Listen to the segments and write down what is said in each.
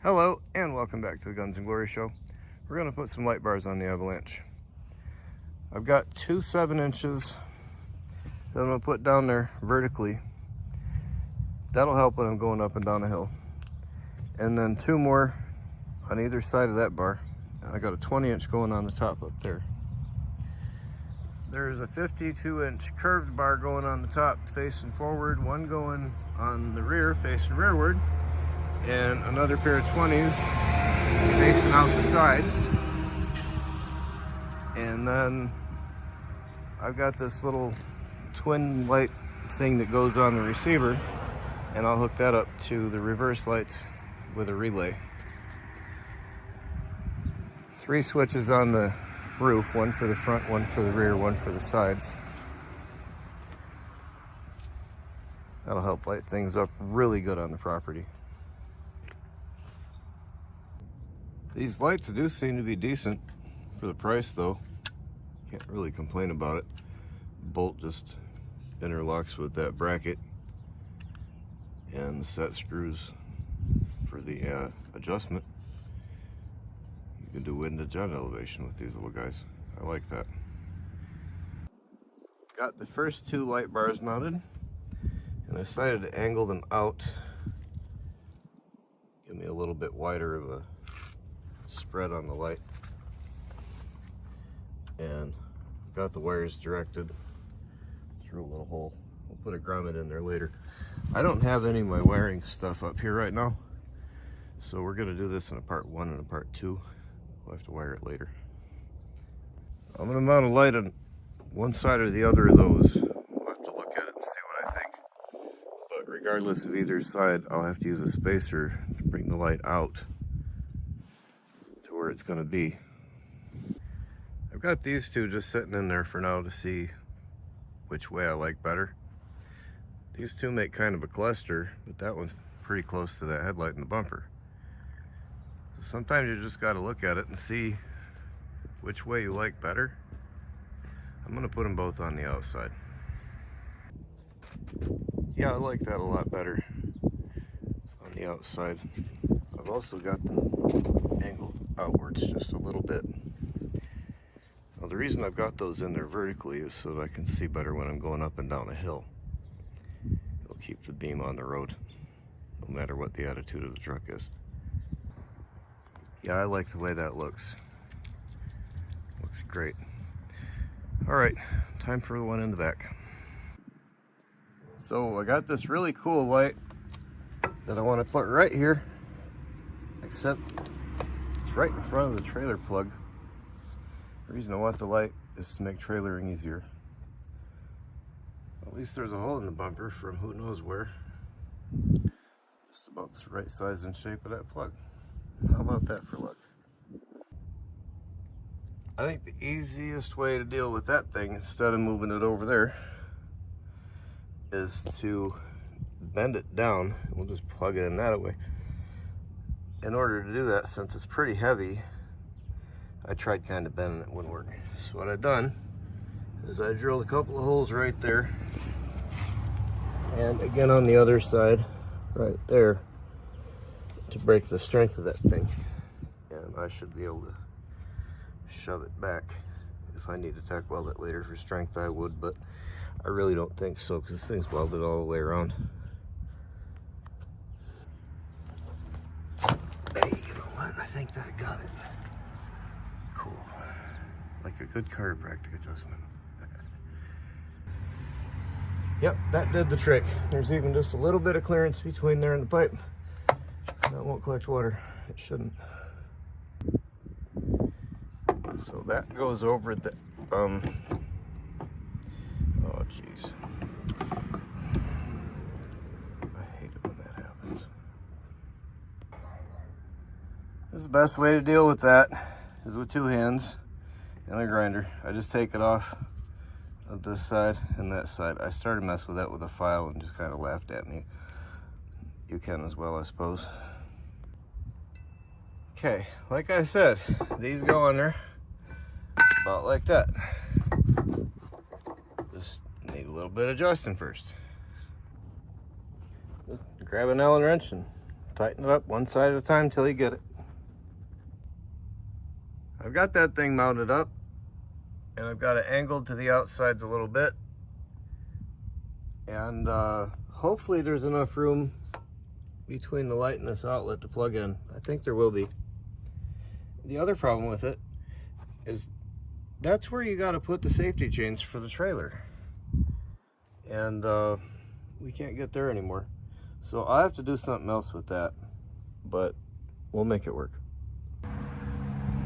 Hello and welcome back to the Guns and Glory show. We're going to put some light bars on the Avalanche. I've got two 7-inches that I'm going to put down there vertically. That'll help when I'm going up and down a hill. And then two more on either side of that bar. And I got a 20-inch going on the top up there. There's a 52-inch curved bar going on the top facing forward, one going on the rear facing rearward, and another pair of 20s facing out the sides. And then I've got this little twin light thing that goes on the receiver, and I'll hook that up to the reverse lights with a relay. 3 switches on the roof, one for the front, one for the rear, one for the sides. That'll help light things up really good on the property. These lights do seem to be decent for the price though. Can't really complain about it. Bolt just interlocks with that bracket, and the set screws for the adjustment. You can do wind and jet elevation with these little guys. I like that. Got the first 2 light bars mounted, and I decided to angle them out. Give me a little bit wider of a spread on the light. And got the wires directed through a little hole. We'll put a grommet in there later. I don't have any of my wiring stuff up here right now, so we're going to do this in a part 1 and a part 2. We'll have to wire it later. I'm going to mount a light on one side or the other of those. We'll have to look at it and see what I think. But regardless of either side, I'll have to use a spacer to bring the light out to where it's going to be. I've got these two just sitting in there for now to see which way I like better. These two make kind of a cluster, but that one's pretty close to that headlight in the bumper. So sometimes you just got to look at it and see which way you like better. I'm going to put them both on the outside. Yeah, I like that a lot better on the outside. I've also got them angled outwards just a little bit. Now, the reason I've got those in there vertically is so that I can see better when I'm going up and down a hill. It'll keep the beam on the road, no matter what the attitude of the truck is. Yeah, I like the way that looks. Looks great. All right, time for the one in the back. So I got this really cool light that I want to put right here, except it's right in front of the trailer plug. The reason I want the light is to make trailering easier. At least there's a hole in the bumper from who knows where. Just about the right size and shape of that plug. How about that for luck? I think the easiest way to deal with that thing, instead of moving it over there, is to bend it down. We'll just plug it in that way. In order to do that, since it's pretty heavy, I tried kind of bending it, wouldn't work. So what I've done is I drilled a couple of holes right there, and again on the other side, right there, to break the strength of that thing. And I should be able to shove it back. If I need to tack weld it later for strength, I would, but I really don't think so, because this thing's welded all the way around. Hey, you know what? I think that got it. Cool. Like a good chiropractic adjustment. Yep, that did the trick. There's even just a little bit of clearance between there and the pipe. That won't collect water. It shouldn't. So that goes over the, oh jeez. I hate it when that happens. This is the best way to deal with that, is with 2 hands and a grinder. I just take it off of this side and that side. I started messing with that with a file and just kind of laughed at me. You can as well, I suppose. Okay, like I said, these go on there about like that. Just need a little bit of adjusting first. Just grab an Allen wrench and tighten it up one side at a time till you get it. I've got that thing mounted up, and I've got it angled to the outsides a little bit, and hopefully there's enough room between the light and this outlet to plug in. I think there will be. The other problem with it is that's where you got to put the safety chains for the trailer, and we can't get there anymore, so I have to do something else with that, but we'll make it work.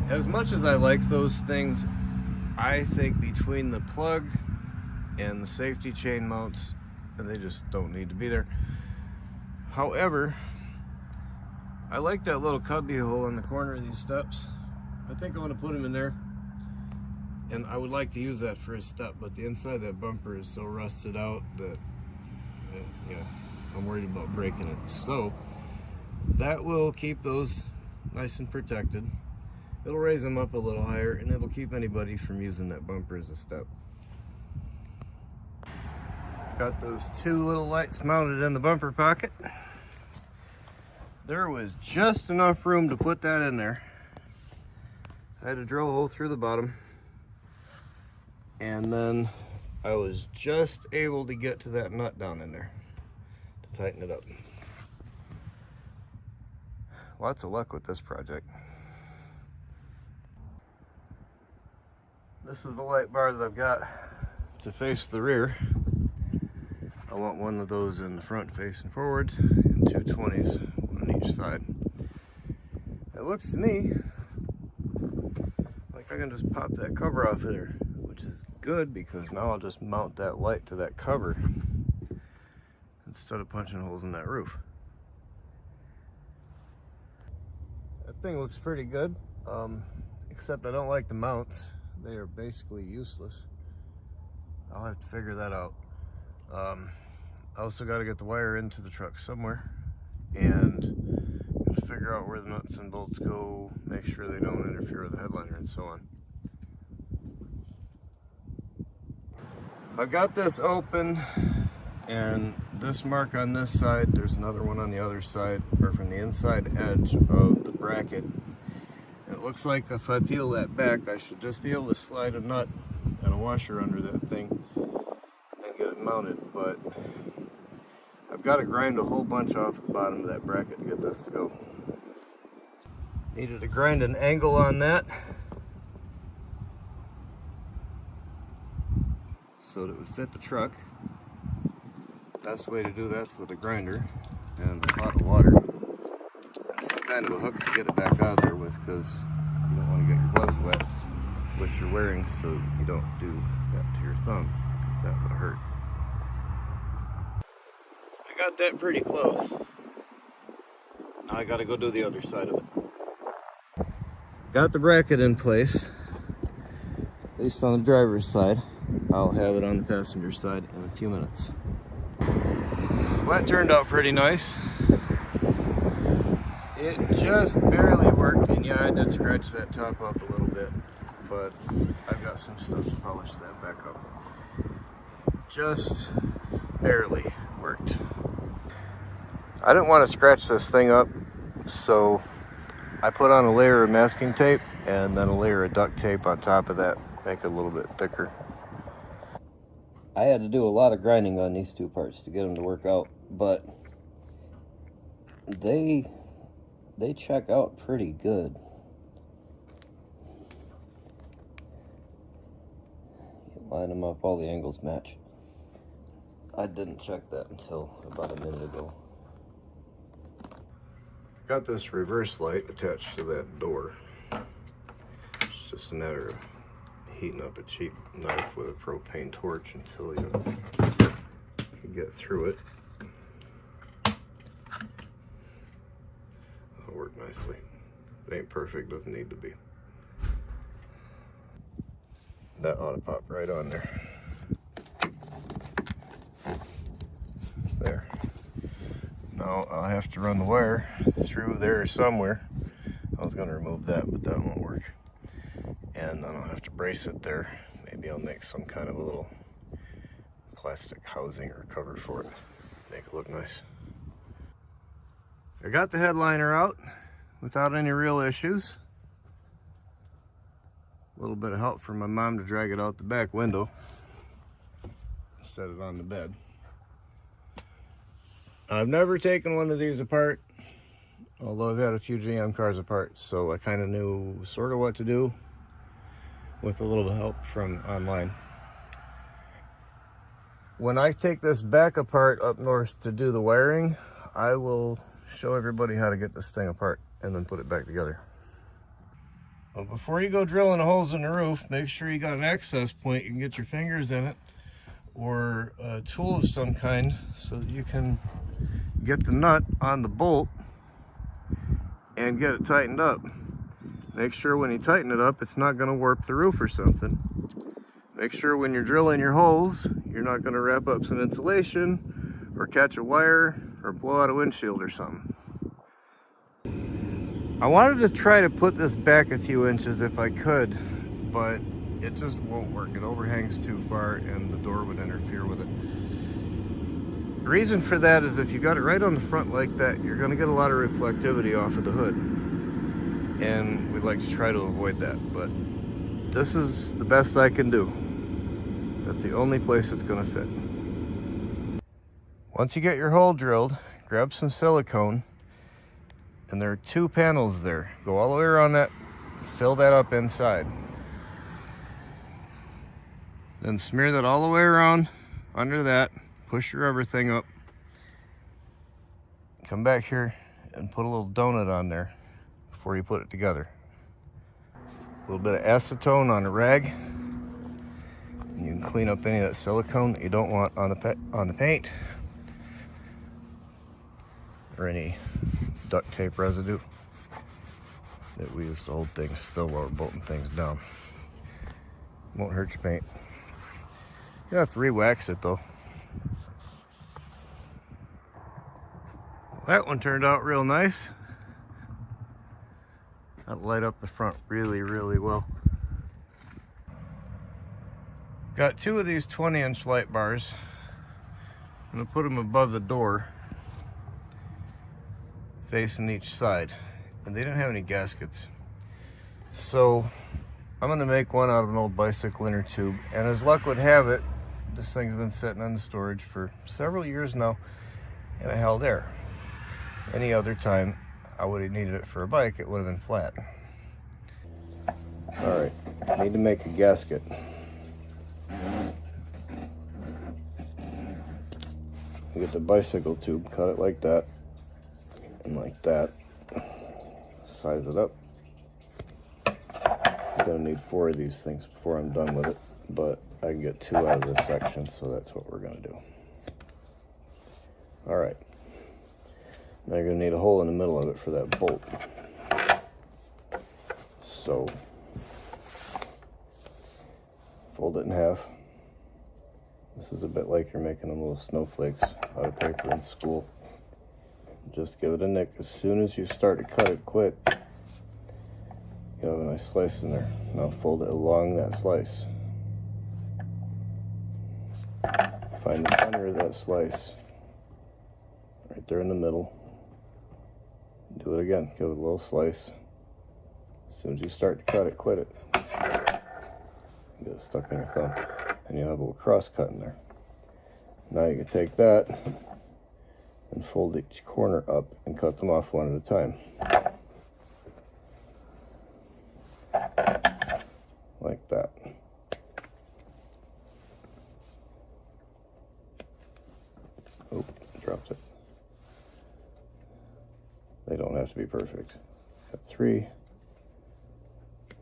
As much as I like those things, I think between the plug and the safety chain mounts, they just don't need to be there. However, I like that little cubby hole in the corner of these steps. I think I want to put them in there, and I would like to use that for a step, but the inside of that bumper is so rusted out that yeah, I'm worried about breaking it. So that will keep those nice and protected. It'll raise them up a little higher, and it'll keep anybody from using that bumper as a step. Got those two little lights mounted in the bumper pocket. There was just enough room to put that in there. I had to drill a hole through the bottom, and then I was just able to get to that nut down in there to tighten it up. Lots of luck with this project. This is the light bar that I've got to face the rear. I want one of those in the front facing forward and two 20s, one on each side. It looks to me like I can just pop that cover off of there, which is good because now I'll just mount that light to that cover instead of punching holes in that roof. That thing looks pretty good, except I don't like the mounts. They are basically useless. I'll have to figure that out. I also got to get the wire into the truck somewhere, and got to figure out where the nuts and bolts go, make sure they don't interfere with the headliner and so on. I've got this open, and this mark on this side, there's another one on the other side, or from the inside edge of the bracket. It looks like if I peel that back, I should just be able to slide a nut and a washer under that thing and get it mounted, but I've got to grind a whole bunch off the bottom of that bracket to get this to go. Needed to grind an angle on that so that it would fit the truck. Best way to do that's with a grinder and a pot of water. Some kind of a hook to get it back out of there with, because you don't want to get your gloves wet, which you're wearing, so you don't do that to your thumb, because that would hurt. I got that pretty close. Now I got to go do the other side of it. Got the bracket in place, at least on the driver's side. I'll have it on the passenger side in a few minutes. Well, that turned out pretty nice. It just barely worked, and yeah, I did scratch that top up a little bit, but I've got some stuff to polish that back up. Just barely worked. I didn't want to scratch this thing up, so I put on a layer of masking tape and then a layer of duct tape on top of that, make it a little bit thicker. I had to do a lot of grinding on these two parts to get them to work out, but they check out pretty good. You line them up, all the angles match. I didn't check that until about a minute ago. Got this reverse light attached to that door. It's just a matter of heating up a cheap knife with a propane torch until you can get through it. That'll work nicely. It ain't perfect, doesn't need to be. That ought to pop right on there. There. Now I'll have to run the wire through there somewhere. I was going to remove that, but that won't work. And then I'll have to brace it there. Maybe I'll make some kind of a little plastic housing or cover for it. Make it look nice. I got the headliner out without any real issues. A little bit of help from my mom to drag it out the back window. Set it on the bed. I've never taken one of these apart, although I've had a few GM cars apart, so I kind of knew sort of what to do with a little bit of help from online. When I take this back apart up north to do the wiring, I will show everybody how to get this thing apart and then put it back together. Well, before you go drilling holes in the roof, make sure you got an access point you can get your fingers in it, or a tool of some kind, so that you can get the nut on the bolt and get it tightened up. Make sure when you tighten it up, it's not going to warp the roof or something. Make sure when you're drilling your holes, you're not going to wrap up some insulation or catch a wire or blow out a windshield or something. I wanted to try to put this back a few inches if I could, but it just won't work. It overhangs too far and the door would interfere with it. The reason for that is if you got it right on the front like that, you're going to get a lot of reflectivity off of the hood. And we'd like to try to avoid that, but this is the best I can do. That's the only place it's going to fit. Once you get your hole drilled, grab some silicone, and there are 2 panels there. Go all the way around that, fill that up inside. Then smear that all the way around under that, push your rubber thing up. Come back here and put a little donut on there before you put it together. A little bit of acetone on a rag. And you can clean up any of that silicone that you don't want on the paint, or any duct tape residue that we use to hold things still while we're bolting things down. Won't hurt your paint. You have to re-wax it though. That one turned out real nice. That'll light up the front really, really well. Got 2 of these 20-inch light bars. I'm gonna put them above the door, facing each side. And they didn't have any gaskets. So I'm gonna make one out of an old bicycle inner tube. And as luck would have it, this thing's been sitting in storage for several years now, and it held air. Any other time I would have needed it for a bike, it would have been flat. All right, I need to make a gasket. You get the bicycle tube, cut it like that, and like that. Size it up. I'm gonna need 4 of these things before I'm done with it, but I can get 2 out of this section, so that's what we're gonna do. All right. Now you're gonna need a hole in the middle of it for that bolt. So, fold it in half. This is a bit like you're making them little snowflakes out of paper in school. Just give it a nick. As soon as you start to cut it, quit. You have a nice slice in there. Now fold it along that slice. Find the center of that slice. Right there in the middle. Do it again. Give it a little slice. As soon as you start to cut it, quit it. Get it stuck in your thumb. And you'll have a little cross cut in there. Now you can take that and fold each corner up and cut them off one at a time. Like that. Oh, dropped it. They don't have to be perfect. Cut 3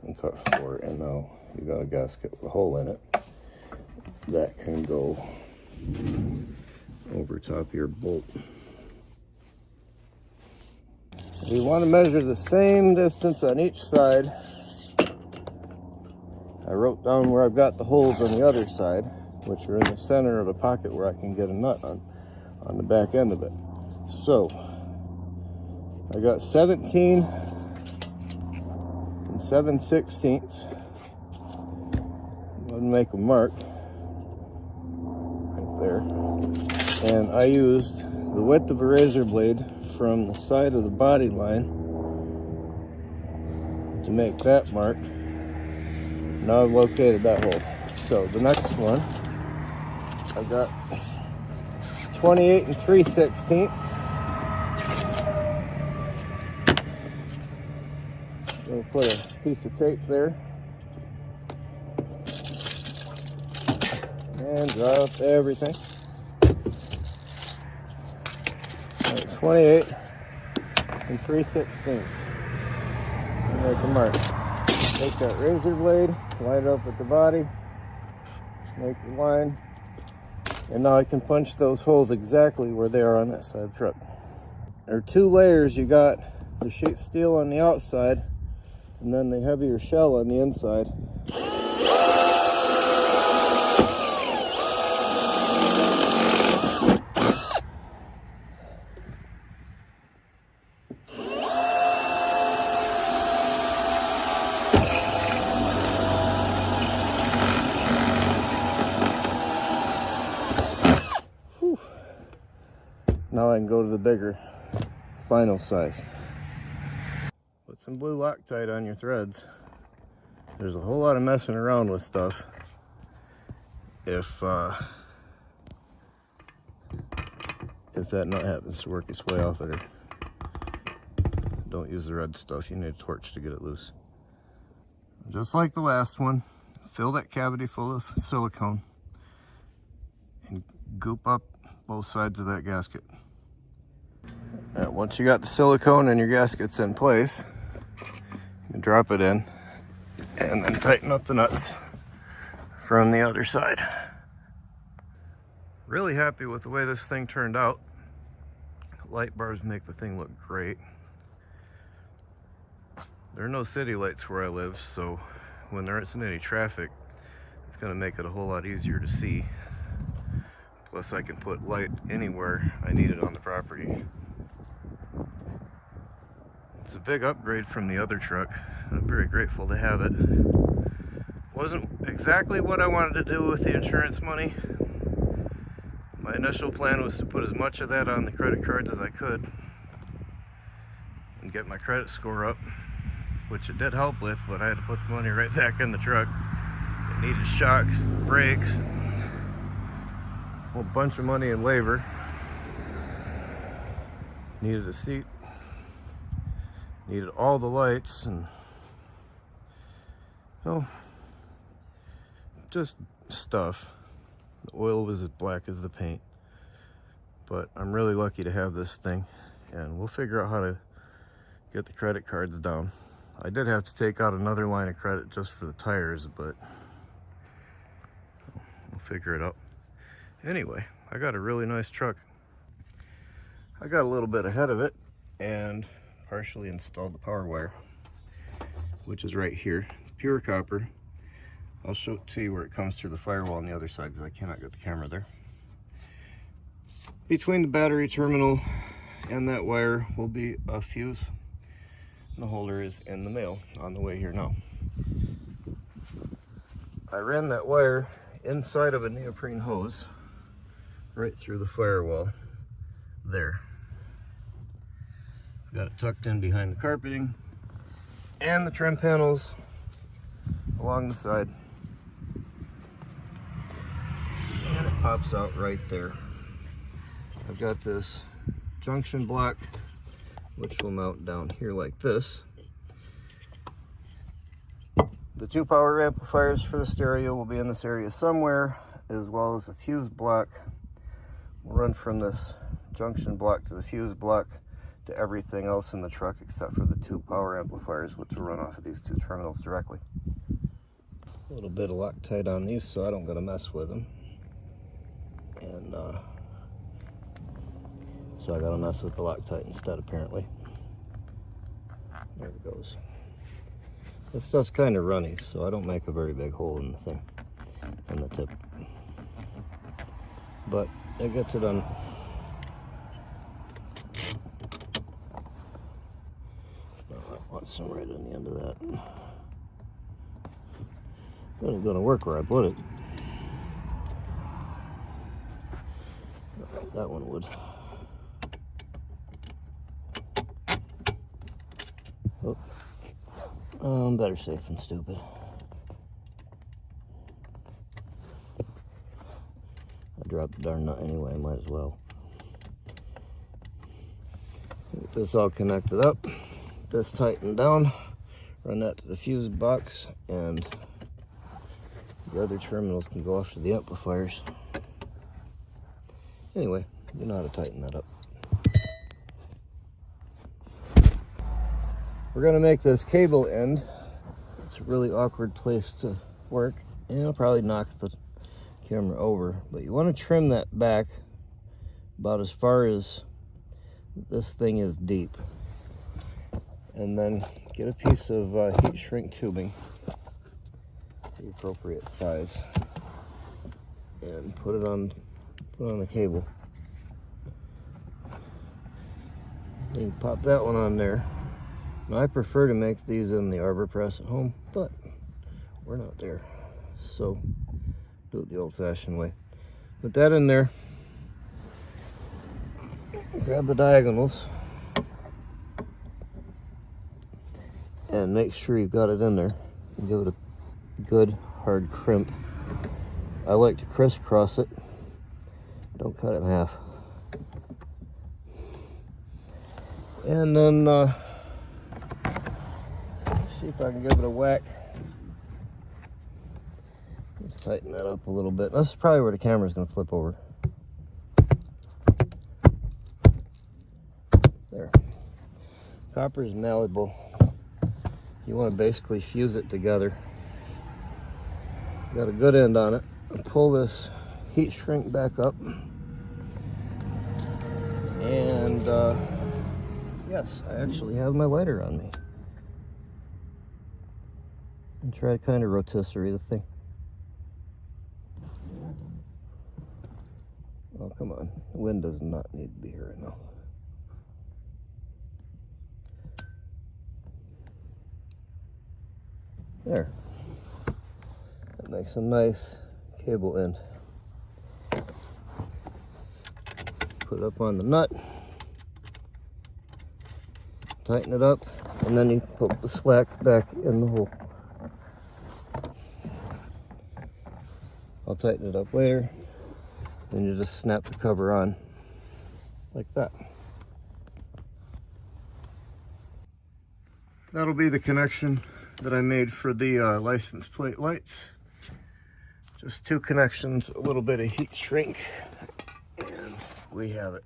and cut 4, and now you got a gasket with a hole in it that can go over top of your bolt. We want to measure the same distance on each side. I wrote down where I've got the holes on the other side, which are in the center of a pocket where I can get a nut on the back end of it. So I got 17 and 7/16. I'm going to make a mark right there. And I used the width of a razor blade from the side of the body line to make that mark. Now I've located that hole. So the next one, I've got 28 3/16. We'll put a piece of tape there and draw up everything. Right, 28 3/16. And make a mark. Take that razor blade, line it up with the body, make the line, and now I can punch those holes exactly where they are on that side of the truck. There are 2 layers. You got the sheet steel on the outside, and then the heavier shell on the inside. Whew. Now I can go to the bigger final size. Put some blue Loctite on your threads. There's a whole lot of messing around with stuff. If that nut happens to work its way off of there, don't use the red stuff. You need a torch to get it loose. Just like the last one, fill that cavity full of silicone and goop up both sides of that gasket. All right, once you got the silicone and your gaskets in place, you can drop it in and then tighten up the nuts from the other side. Really happy with the way this thing turned out. Light bars make the thing look great. There are no city lights where I live, so when there isn't any traffic, it's going to make it a whole lot easier to see. Plus I can put light anywhere I need it on the property. It's a big upgrade from the other truck. I'm very grateful to have it. Wasn't exactly what I wanted to do with the insurance money. My initial plan was to put as much of that on the credit cards as I could and get my credit score up, which it did help with, but I had to put the money right back in the truck. It needed shocks, brakes, a whole bunch of money in labor. Needed a seat, needed all the lights, and well, just stuff. The oil was as black as the paint, but I'm really lucky to have this thing, and we'll figure out how to get the credit cards down. I did have to take out another line of credit just for the tires, but we'll figure it out. Anyway, I got a really nice truck. I got a little bit ahead of it and partially installed the power wire, which is right here, pure copper. I'll show it to you where it comes through the firewall on the other side because I cannot get the camera there. Between the battery terminal and that wire will be a fuse. The holder is in the mail on the way here now. I ran that wire inside of a neoprene hose right through the firewall there. Got it tucked in behind the carpeting and the trim panels along the side. And it pops out right there. I've got this junction block which will mount down here like this. The 2 power amplifiers for the stereo will be in this area somewhere, as well as a fuse block. We'll run from this junction block to the fuse block to everything else in the truck except for the 2 power amplifiers, which will run off of these 2 terminals directly. A little bit of Loctite on these so I don't gotta mess with them. And so I gotta mess with the Loctite instead, apparently. There it goes. This stuff's kind of runny, so I don't make a very big hole in the thing, in the tip. But it gets it done. I want some right on the end of that. That ain't gonna work where I put it. That one would. Better safe than stupid. I dropped the darn nut anyway, might as well. Get this all connected up, this tightened down, run that to the fuse box, and the other terminals can go off to the amplifiers. Anyway, you know how to tighten that up. We're gonna make this cable end. It's a really awkward place to work, and I'll probably knock the camera over, but you want to trim that back about as far as this thing is deep, and then get a piece of heat shrink tubing, the appropriate size, and put it on the cable. You can pop that one on there. Now, I prefer to make these in the arbor press at home, but we're not there, so do it the old-fashioned way. Put that in there, grab the diagonals, and make sure you've got it in there, and give it a good hard crimp. I like to crisscross it, don't cut it in half. And then see if I can give it a whack. Let's tighten that up a little bit. This is probably where the camera's going to flip over. There. Copper is malleable. You want to basically fuse it together. Got a good end on it. Pull this heat shrink back up. And yes, I actually have my lighter on me. And try to kind of rotisserie the thing. Oh, come on. The wind does not need to be here right now. There. That makes a nice cable end. Put it up on the nut. Tighten it up. And then you put the slack back in the hole. I'll tighten it up later. Then you just snap the cover on like that. That'll be the connection that I made for the license plate lights. Just two connections, a little bit of heat shrink, and we have it.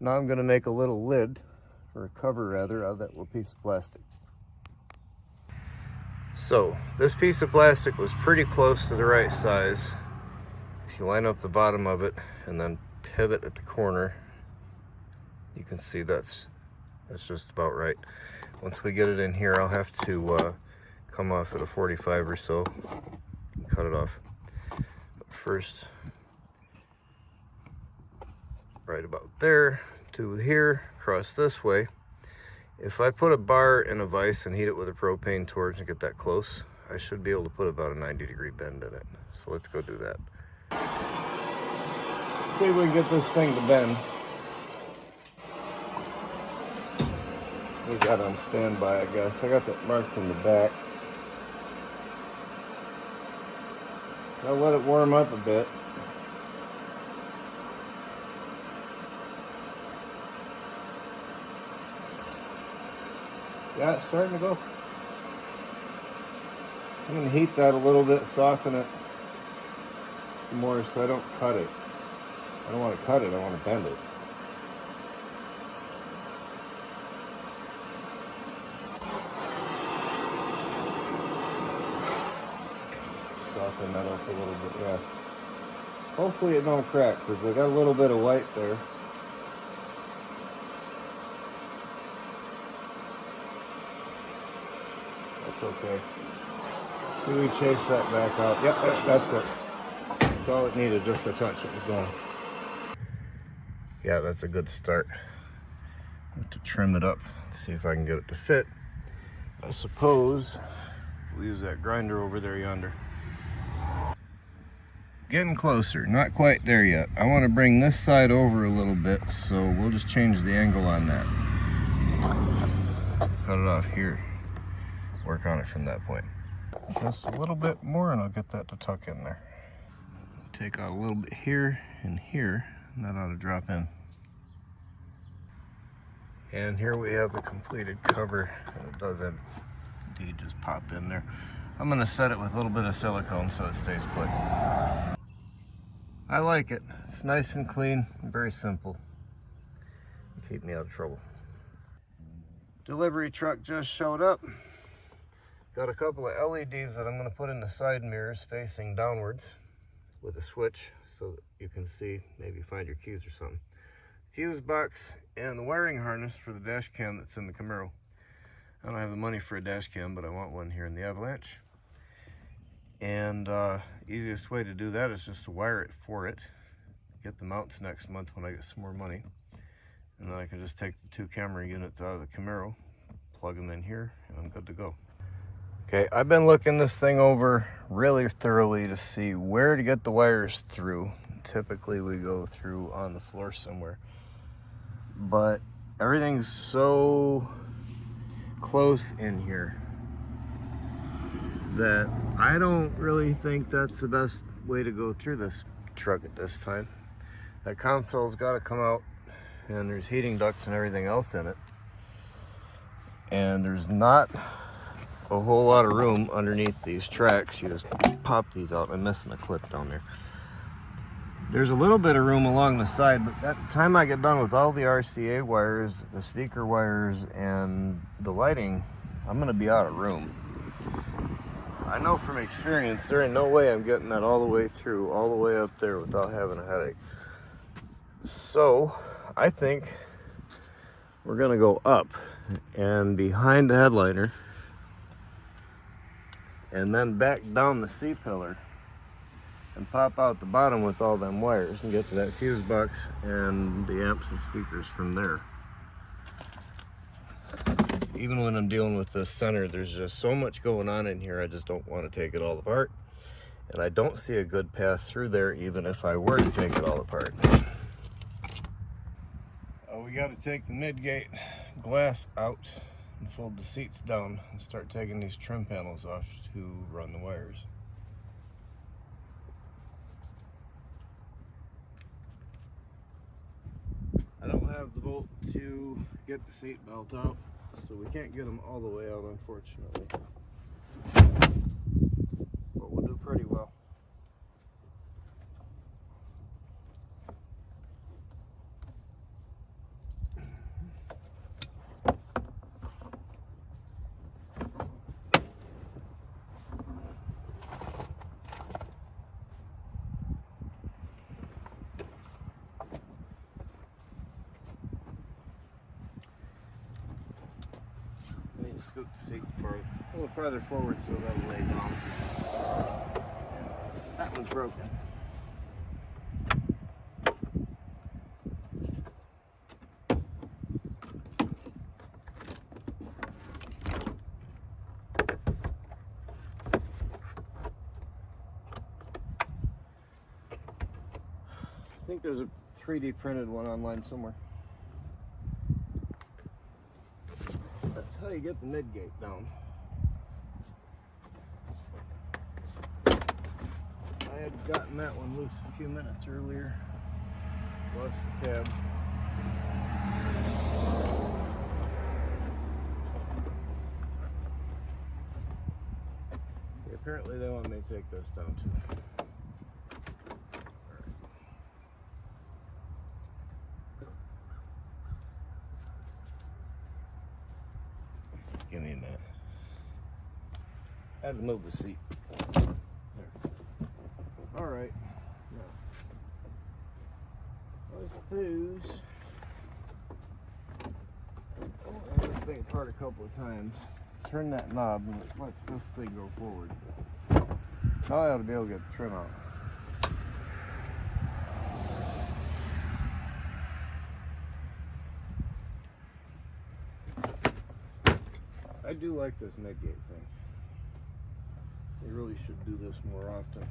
Now I'm going to make a little lid, or a cover rather, out of that little piece of plastic. So this piece of plastic was pretty close to the right size. If you line up the bottom of it and then pivot at the corner, you can see that's just about right. Once we get it in here, I'll have to come off at a 45 or so and cut it off. But first, right about there to here, across this way. If I put a bar in a vise and heat it with a propane torch and get that close, I should be able to put about a 90-degree bend in it. So let's go do that. Let's see if we can get this thing to bend. We got on standby, I guess. I got that marked in the back. I'll let it warm up a bit. Yeah, it's starting to go. I'm going to heat that a little bit, soften it more so I don't cut it. I don't want to cut it, I want to bend it. Soften that up a little bit, yeah. Hopefully it don't crack, because I got a little bit of white there. That's okay. See, we chase that back out. Yep, that's it. That's all it needed, just a touch. It was gone. Yeah, that's a good start. I have to trim it up, see if I can get it to fit. I suppose we'll use that grinder over there yonder. Getting closer, not quite there yet. I want to bring this side over a little bit, so we'll just change the angle on that. cut it off here. Work on it from that point. Just a little bit more and I'll get that to tuck in there. Take out a little bit here and here, and that ought to drop in. And here we have the completed cover, and it does indeed just pop in there. I'm gonna set it with a little bit of silicone so it stays put. I like it. It's nice and clean, very simple. Keep me out of trouble. Delivery truck just showed up. Got a couple of LEDs that I'm gonna put in the side mirrors facing downwards with a switch so that you can see, maybe find your keys or something. Fuse box and the wiring harness for the dash cam that's in the Camaro. I don't have the money for a dash cam, but I want one here in the Avalanche. And easiest way to do that is just to wire it for it. Get the mounts next month when I get some more money. And then I can just take the 2 camera units out of the Camaro, plug them in here, and I'm good to go. Okay, I've been looking this thing over really thoroughly to see where to get the wires through. Typically we go through on the floor somewhere. But everything's so close in here that I don't really think that's the best way to go through this truck at this time. That console's got to come out, and there's heating ducts and everything else in it. And there's not a whole lot of room underneath these tracks. You just pop these out. I'm missing a clip down there. There's a little bit of room along the side, but that time I get done with all the RCA wires, the speaker wires, and the lighting, I'm gonna be out of room. I know from experience, there ain't no way I'm getting that all the way through, all the way up there without having a headache. So, I think we're gonna go up and behind the headliner, and then back down the C-pillar and pop out the bottom with all them wires and get to that fuse box and the amps and speakers from there. Even when I'm dealing with this center, there's just so much going on in here, I just don't want to take it all apart. And I don't see a good path through there even if I were to take it all apart. We got to take the mid-gate glass out and fold the seats down and start taking these trim panels off to run the wires. I don't have the bolt to get the seat belt out, so we can't get them all the way out, unfortunately. But we'll do pretty well. Scoot the seat a little farther forward so that'll lay down. That one's broken. I think there's a 3D printed one online somewhere. That's how you get the mid-gate down. I had gotten that one loose a few minutes earlier. Lost the tab. Okay, apparently they want me to take this down too. Give me a minute. I had to move the seat. There. All right. Now, those twos. I had this thing apart a couple of times. Turn that knob and it lets this thing go forward. Now I ought to be able to get the trim out. I do like this mid-gate thing. We really should do this more often.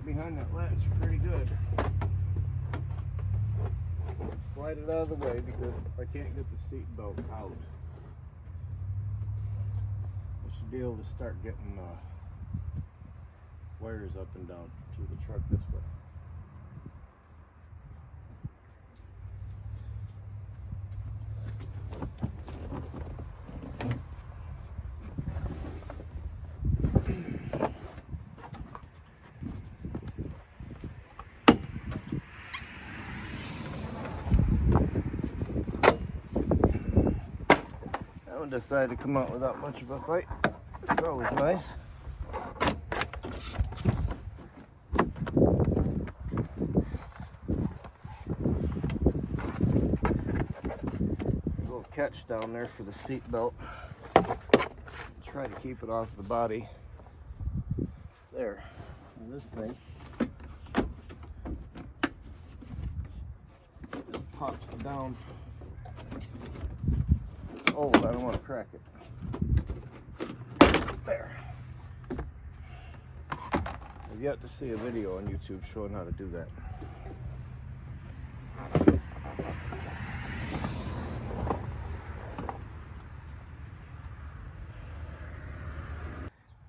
behind that latch pretty good. Let's slide it out of the way because I can't get the seat belt out. I should be able to start getting wires up and down through the truck this way. That one decided to come out without much of a fight. It's always nice. Little catch down there for the seat belt. Try to keep it off the body. There. And this thing just pops down. It's old, I don't want to crack it. There. I've yet to see a video on YouTube showing how to do that.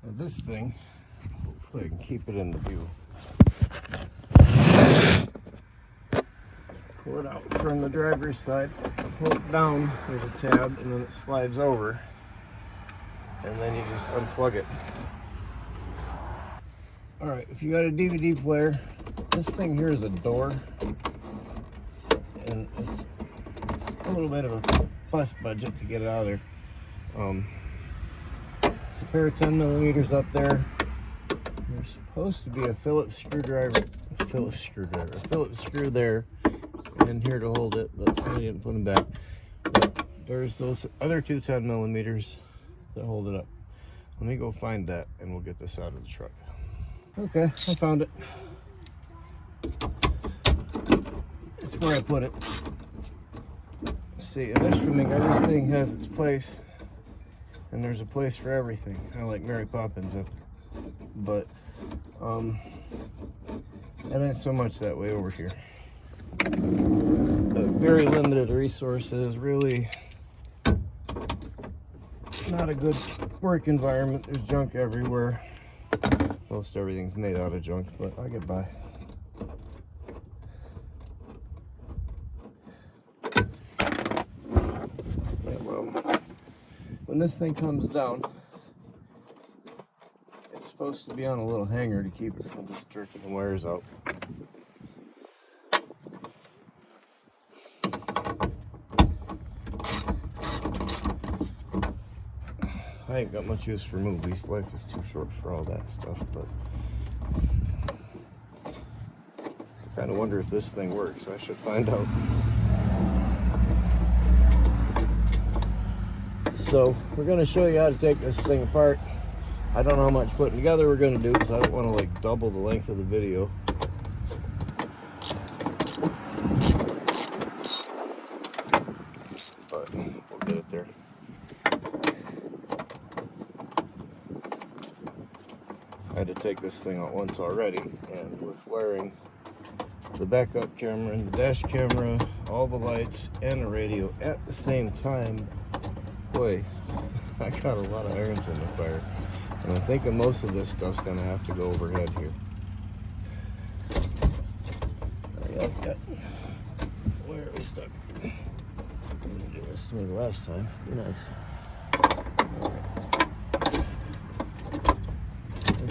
Now this thing, hopefully I can keep it in the view. Pull it out from the driver's side, pull it down, there's a tab, and then it slides over, and then you just unplug it. Alright, if you got a DVD player, this thing here is a door, and it's a little bit of a bust budget to get it out of there. There's a pair of 10mm up there. There's supposed to be a Phillips screw there, and here to hold it, but somebody didn't put them back. But there's those other two 10mm that hold it up. Let me go find that, and we'll get this out of the truck. Okay, I found it. It's where I put it. See, in instrumenting, everything has its place, and there's a place for everything, kind of like Mary Poppins up there. But it ain't so much that way over here. Very limited resources, really not a good work environment. There's junk everywhere. Most everything's made out of junk, but I get by. Yeah, well, when this thing comes down, it's supposed to be on a little hanger to keep it from just jerking the wires out. I ain't got much use for movies. Life is too short for all that stuff, but I kind of wonder if this thing works. I should find out. So we're going to show you how to take this thing apart. I don't know how much putting together we're going to do because I don't want to like double the length of the video. But we'll get it there. I had to take this thing out once already, and with wiring the backup camera and the dash camera, all the lights and the radio at the same time, boy, I got a lot of irons in the fire. And I'm thinking most of this stuff's gonna have to go overhead here. Where are we stuck? I didn't do this to me the last time. Be nice.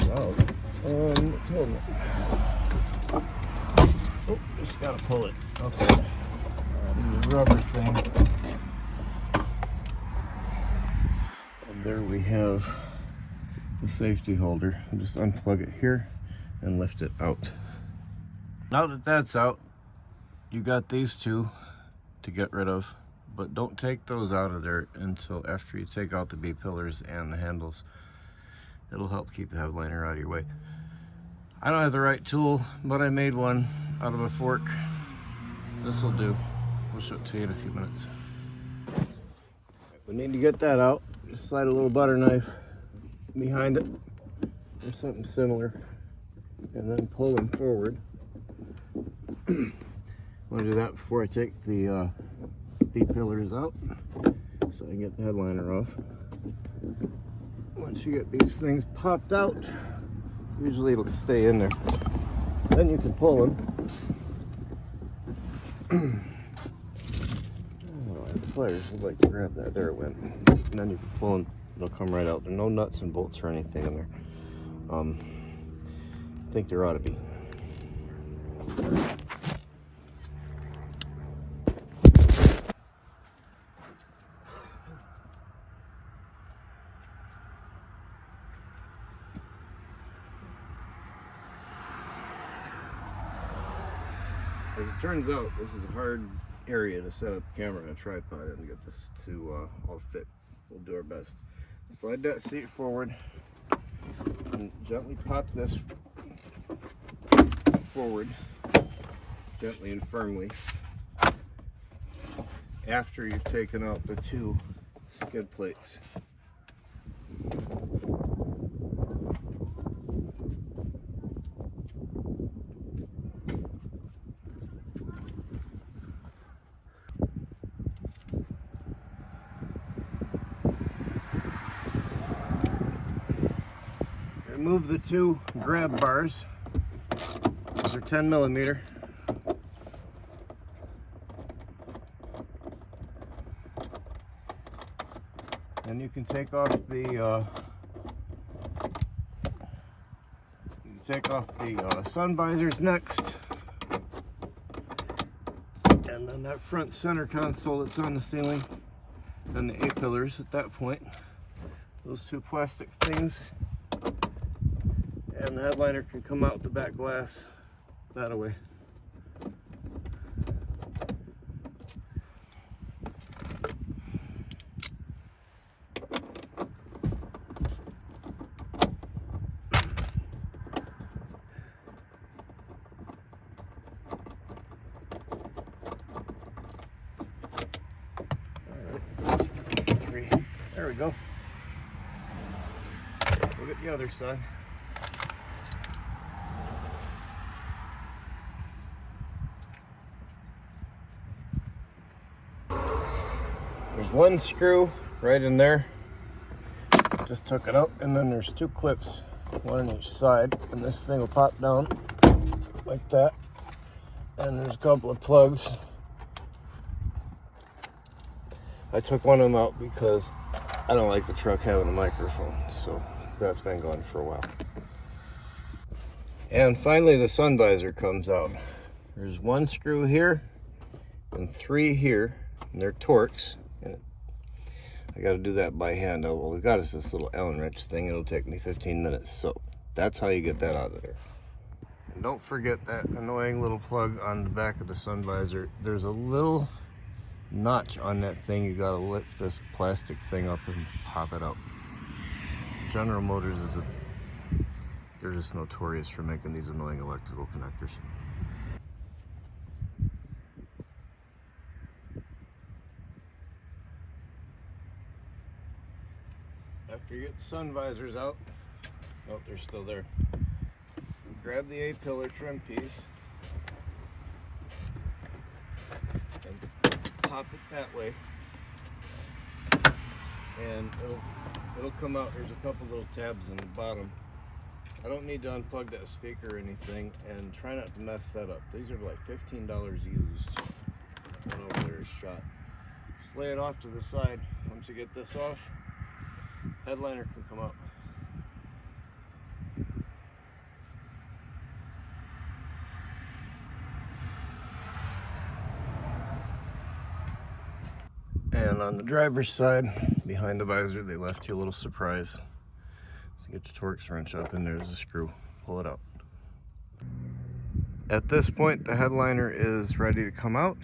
Out. It's holding it. Oh, just gotta pull it. Okay. The rubber thing. And there we have the safety holder. I'll just unplug it here and lift it out. Now that that's out, you got these two to get rid of, but don't take those out of there until after you take out the B-pillars and the handles. It'll help keep the headliner out of your way. I don't have the right tool, but I made one out of a fork. This will do. We'll show it to you in a few minutes. We need to get that out. Just slide a little butter knife behind it or something similar. and then pull them forward. I want to do that before I take the B-pillars out, so I can get the headliner off. Once you get these things popped out, usually it'll stay in there. Then you can pull them. Oh, I have the pliers. I'd like to grab that. There it went. And then you can pull them. It'll come right out. There are no nuts and bolts or anything in there. I think there ought to be. As it turns out, this is a hard area to set up a camera and a tripod and get this to all fit. We'll do our best. Slide that seat forward and gently pop this forward, gently and firmly, after you've taken out the two skid plates. Remove the two grab bars. These are 10 millimeter. And you can take off the sun visors next. And then that front center console that's on the ceiling, and the A-pillars at that point. Those two plastic things. And the headliner can come out the back glass that way. Alright, that's 3. There we go. Look at the other side. There's one screw right in there. Just took it out, and then there's two clips, one on each side, and this thing will pop down like that. And there's a couple of plugs. I took one of them out because I don't like the truck having a microphone, so that's been gone for a while. And finally the sun visor comes out. There's one screw here and 3 here, and they're Torx. And I got to do that by hand. Well, we got us this little Allen wrench thing. It'll take me 15 minutes. So that's how you get that out of there. And don't forget that annoying little plug on the back of the sun visor. There's a little notch on that thing. You got to lift this plastic thing up and pop it out. General Motors they're just notorious for making these annoying electrical connectors. After you get the sun visors out, oh, they're still there. Grab the A-pillar trim piece and pop it that way, and it'll come out. There's a couple little tabs in the bottom. I don't need to unplug that speaker or anything, and try not to mess that up. These are like $15 used. That one over there is shot. Just lay it off to the side. Once you get this off, headliner can come up. And on the driver's side, behind the visor, they left you a little surprise. So get your Torx wrench up, and there's a screw. Pull it out. At this point, the headliner is ready to come out,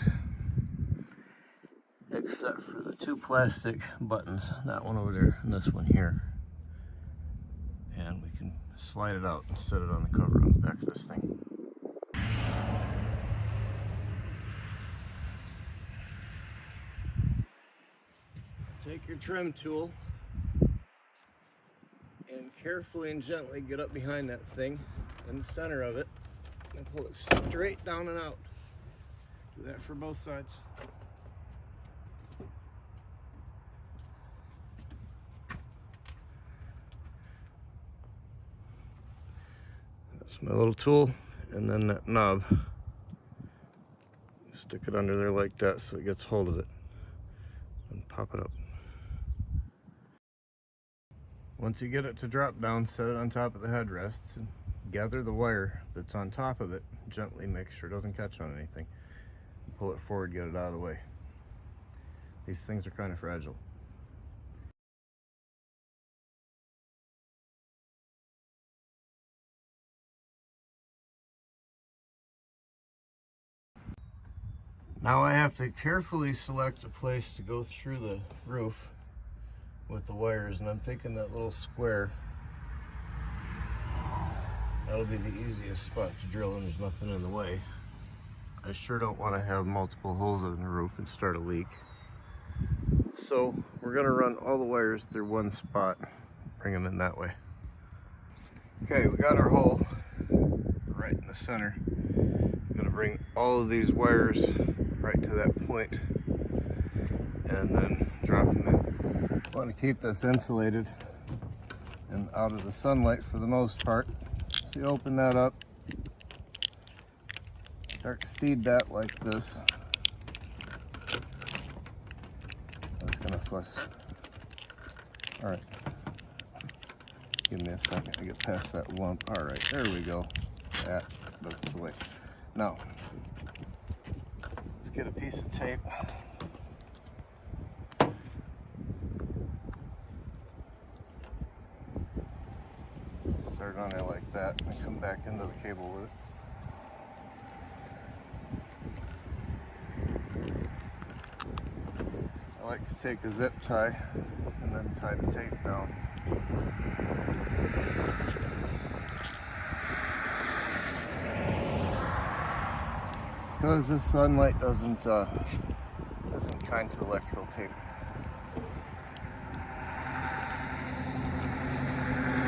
except for the two plastic buttons, that one over there and this one here. And we can slide it out and set it on the cover on the back of this thing. Take your trim tool and carefully and gently get up behind that thing in the center of it and pull it straight down and out. Do that for both sides. That's my little tool, and then that knob. Stick it under there like that so it gets hold of it and pop it up. Once you get it to drop down, set it on top of the headrests and gather the wire that's on top of it. Gently make sure it doesn't catch on anything. Pull it forward, get it out of the way. These things are kind of fragile. Now I have to carefully select a place to go through the roof with the wires, and I'm thinking that little square, that'll be the easiest spot to drill and there's nothing in the way. I sure don't want to have multiple holes in the roof and start a leak. So we're going to run all the wires through one spot, bring them in that way. Okay, we got our hole right in the center. I'm going to bring all of these wires right to that point and then drop them in. I want to keep this insulated and out of the sunlight for the most part. So you open that up, start to feed that like this. That's gonna fuss. All right, give me a second to get past that lump. All right, there we go. That's the way. Now, let's get a piece of tape. Start on it like that and come back into the cable with it. I like to take a zip tie and then tie the tape down. Because the sunlight isn't kind to electrical tape.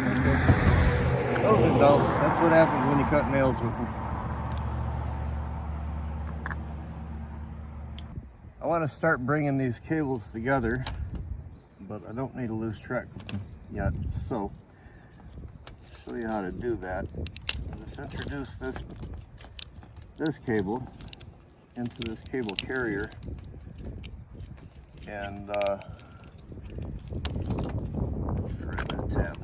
Okay. Those are dull. That's what happens when you cut nails with them. I want to start bringing these cables together, but I don't need a loose track yet. So, I'll show you how to do that. I'll just introduce this cable into this cable carrier, and thread that tab,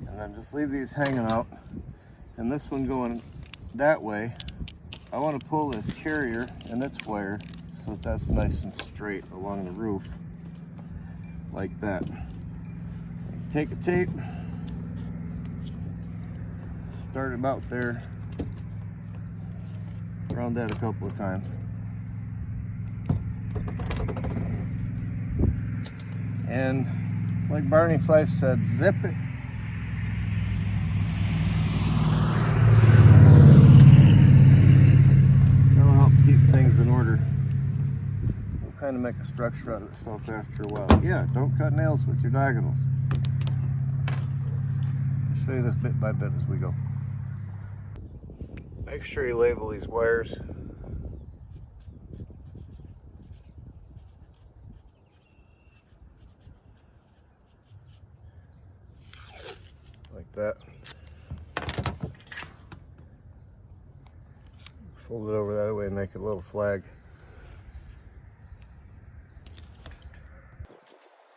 and then just leave these hanging out, and this one going that way. I want to pull this carrier and its wire so that that's nice and straight along the roof like that. Take a tape, start about there, round that a couple of times, and like Barney Fife said, zip it. Things in order. It'll kind of make a structure out of itself after a while. Yeah, don't cut nails with your diagonals. I'll show you this bit by bit as we go. Make sure you label these wires. Like that. Fold it over that way and make it a little flag.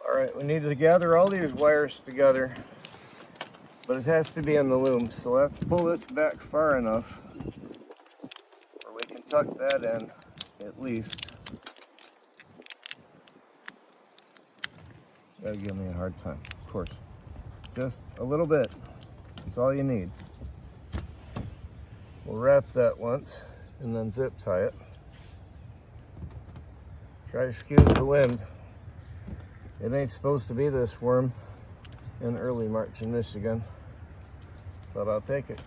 Alright, we need to gather all these wires together, but it has to be in the loom, so I have to pull this back far enough where we can tuck that in at least. You gotta give me a hard time, of course. Just a little bit, that's all you need. We'll wrap that once and then zip tie it. Try to excuse the wind. It ain't supposed to be this warm in early March in Michigan, but I'll take it.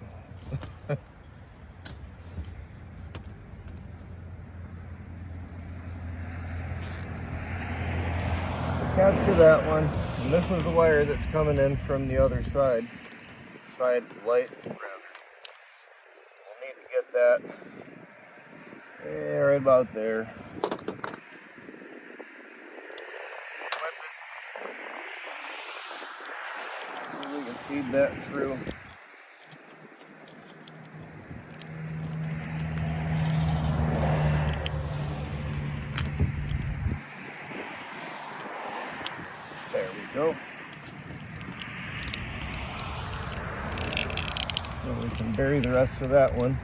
Capture that one, and this is the wire that's coming in from the other side light rather. We'll need to get that right about there. See if we can feed that through. There we go. And we can bury the rest of that one.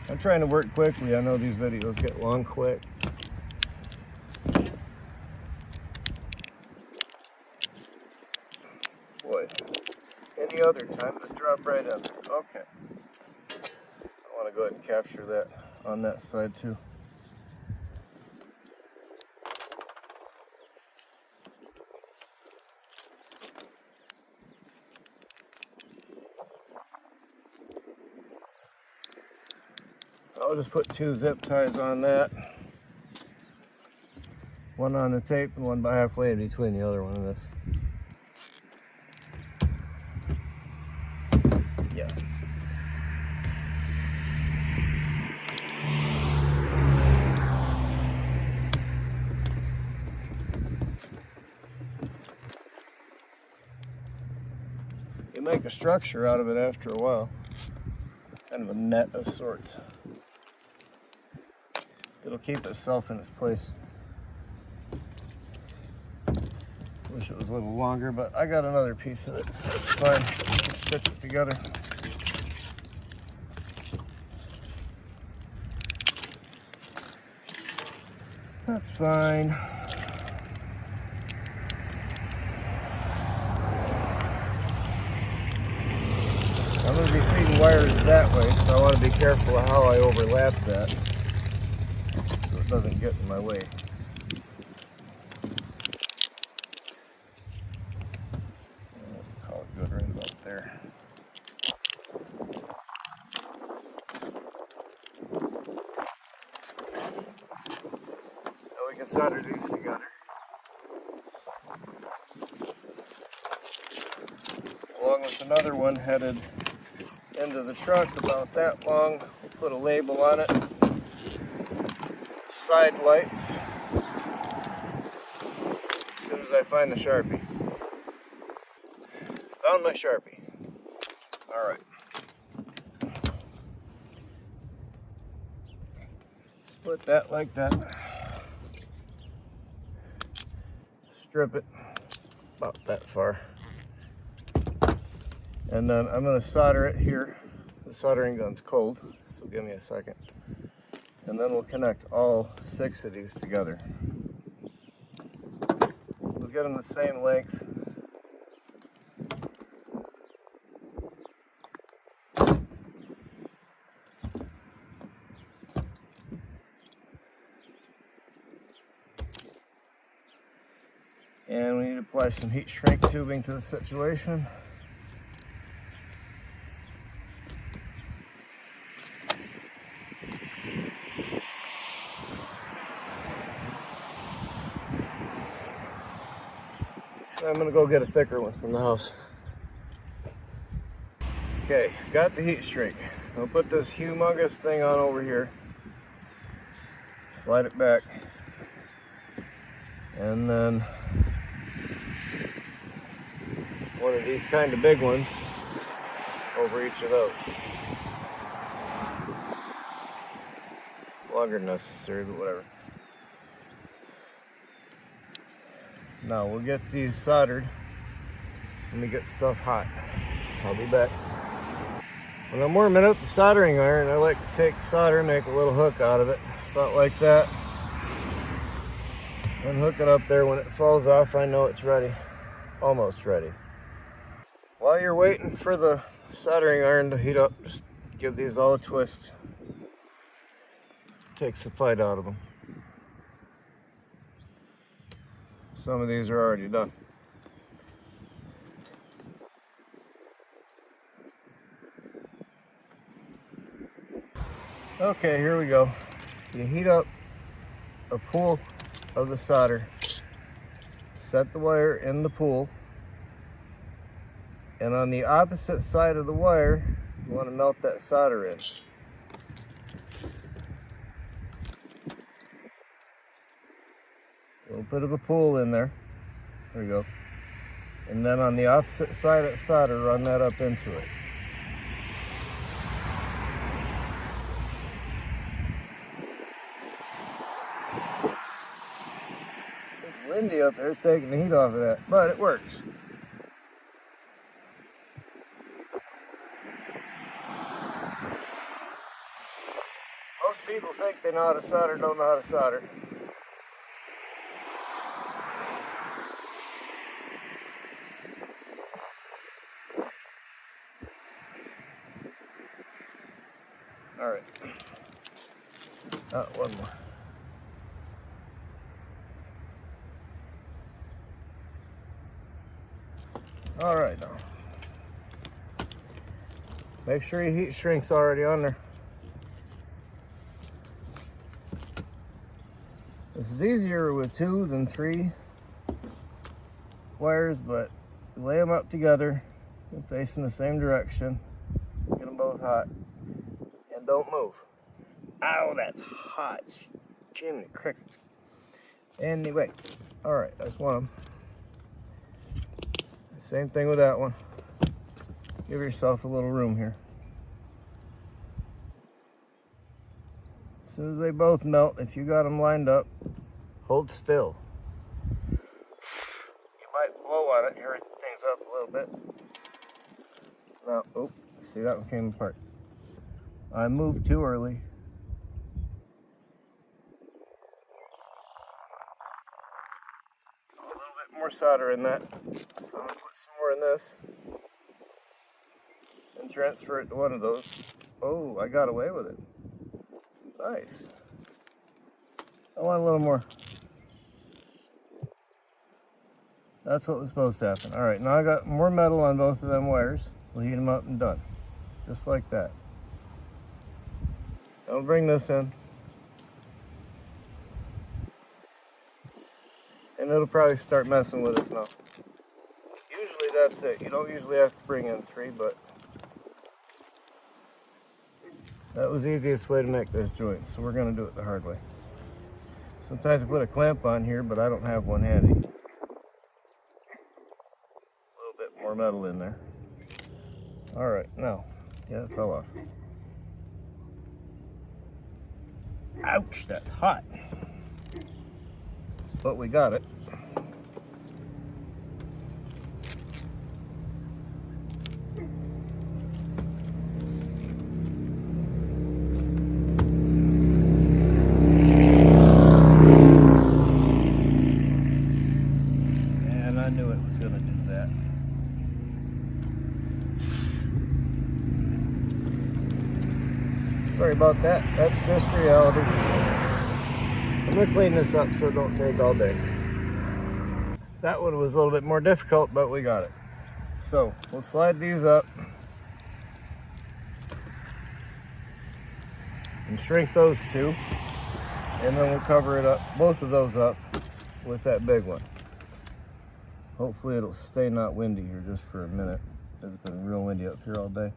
I'm trying to work quickly. I know these videos get long quick. Boy, any other time to drop right in there. Okay. I want to go ahead and capture that on that side too. I'll just put 2 zip ties on that. One on the tape and one by halfway in between the other one and this. Yeah. You make a structure out of it after a while. Kind of a net of sorts. It'll keep itself in its place. Wish it was a little longer, but I got another piece of it, so it's fine. Just stitch it together. That's fine. I'm going to be feeding wires that way, so I want to be careful of how I overlap that so it doesn't get in my way. I'll call it good right about there. Now we can solder these together. Along with another one headed into the truck about that long. We'll put a label on it. Side lights. As soon as I find the Sharpie. Found my Sharpie. Alright. Split that like that. Strip it about that far. And then I'm going to solder it here. The soldering gun's cold, so give me a second. And then we'll connect all 6 of these together. We'll get them the same length. And we need to apply some heat shrink tubing to the situation. I'm going to go get a thicker one from the house. Okay, got the heat shrink. I'll put this humongous thing on over here. Slide it back. And then one of these kind of big ones over each of those. Longer than necessary, but whatever. Now we'll get these soldered when we get stuff hot. I'll be back. When I'm warming up the soldering iron, I like to take solder and make a little hook out of it, about like that. And hook it up there. When it falls off, I know it's ready. Almost ready. While you're waiting for the soldering iron to heat up, just give these all a twist. Takes the fight out of them. Some of these are already done. Okay, here we go. You heat up a pool of the solder. Set the wire in the pool, and on the opposite side of the wire, you want to melt that solder in. A little bit of a pool in there. There we go. And then on the opposite side of the solder, run that up into it. It's windy up there, it's taking the heat off of that, but it works. Most people think they know how to solder, don't know how to solder. All right. One more. All right, now. Make sure your heat shrink's already on there. This is easier with 2 than 3 wires, but lay them up together and facing the same direction. Get them both hot. And don't move. Ow, that's hot. Jiminy crickets. Anyway, all right, that's one of them. Same thing with that one. Give yourself a little room here. As soon as they both melt, if you got them lined up, hold still. You might blow on it, hurry things up a little bit. Now, oh, see, that one came apart. I moved too early. A little bit more solder in that. So I'm going to put some more in this. And transfer it to one of those. Oh, I got away with it. Nice. I want a little more. That's what was supposed to happen. All right, now I got more metal on both of them wires. We'll heat them up and done. Just like that. I'll bring this in. And it'll probably start messing with us now. Usually that's it. You don't usually have to bring in 3, but that was the easiest way to make this joint, so we're going to do it the hard way. Sometimes I put a clamp on here, but I don't have one handy. A little bit more metal in there. All right, now, yeah, it fell off. Ouch, that's hot. But we got it. And I knew it was going to do that. Sorry about that. That's just reality. I'm going to clean this up so it don't take all day. That one was a little bit more difficult, but we got it. So we'll slide these up and shrink those 2, and then we'll cover it up, both of those up, with that big one. Hopefully it'll stay not windy here just for a minute. It's been real windy up here all day.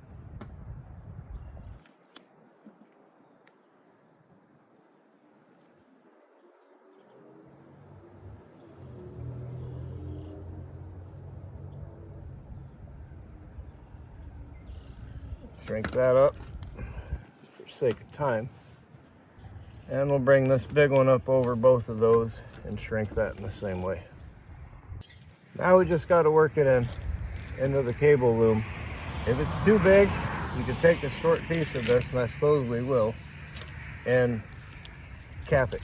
Shrink that up for sake of time. And we'll bring this big one up over both of those and shrink that in the same way. Now we just got to work it into the cable loom. If it's too big, you can take a short piece of this, and I suppose we will, and cap it.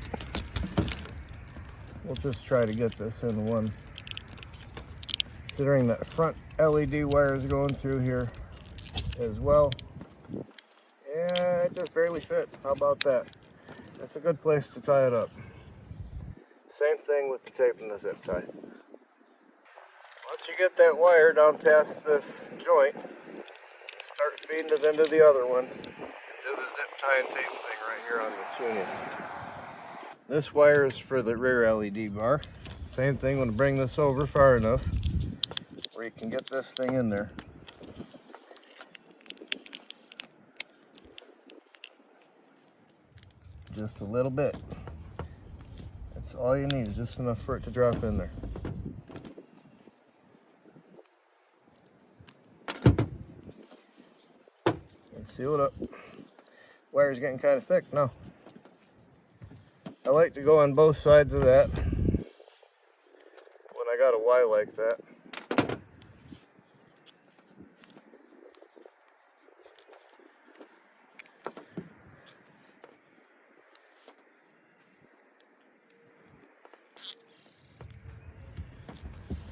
We'll just try to get this in one. Considering that front LED wire is going through here as well. Yeah, it just barely fit. How about that? That's a good place to tie it up. Same thing with the tape and the zip tie. Once you get that wire down past this joint, start feeding it into the other one. Do the zip tie and tape thing right here on this unit. This wire is for the rear LED bar. Same thing, when to bring this over far enough where you can get this thing in there. Just a little bit. That's all you need, is just enough for it to drop in there. And seal it up. Wire's getting kind of thick now. I like to go on both sides of that when I got a Y like that.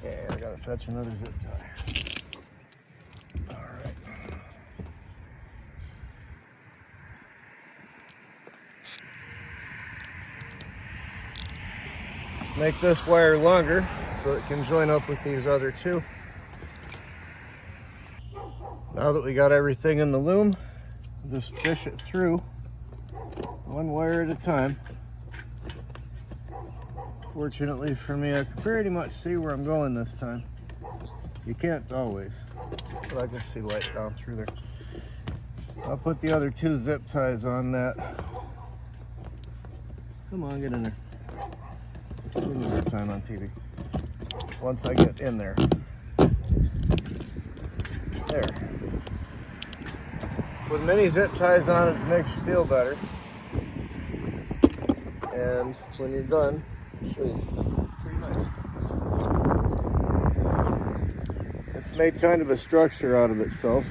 And I gotta fetch another zip tie. All right. Let's make this wire longer so it can join up with these other two. Now that we got everything in the loom, just fish it through one wire at a time. Fortunately for me, I can pretty much see where I'm going this time. You can't always, but I can see light down through there. I'll put the other two zip ties on that. Come on, get in there. Give me more time on TV. Once I get in there. There. With many zip ties on, it makes you feel better. And when you're done, I'll show you this thing. Pretty nice. It's made kind of a structure out of itself.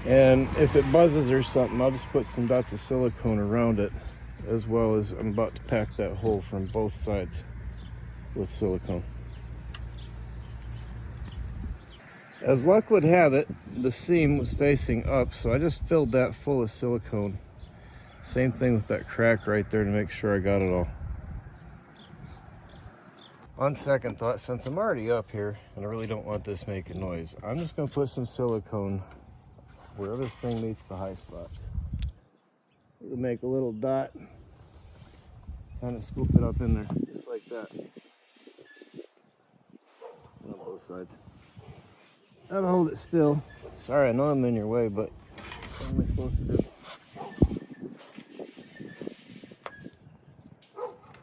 And if it buzzes or something, I'll just put some dots of silicone around it, as well as I'm about to pack that hole from both sides with silicone. As luck would have it, the seam was facing up, so I just filled that full of silicone. Same thing with that crack right there to make sure I got it all. On second thought, since I'm already up here and I really don't want this making noise, I'm just going to put some silicone where this thing meets the high spots. We'll make a little dot, kind of scoop it up in there, just like that. On both sides. That'll hold it still. Sorry, I know I'm in your way, but what am I supposed to do?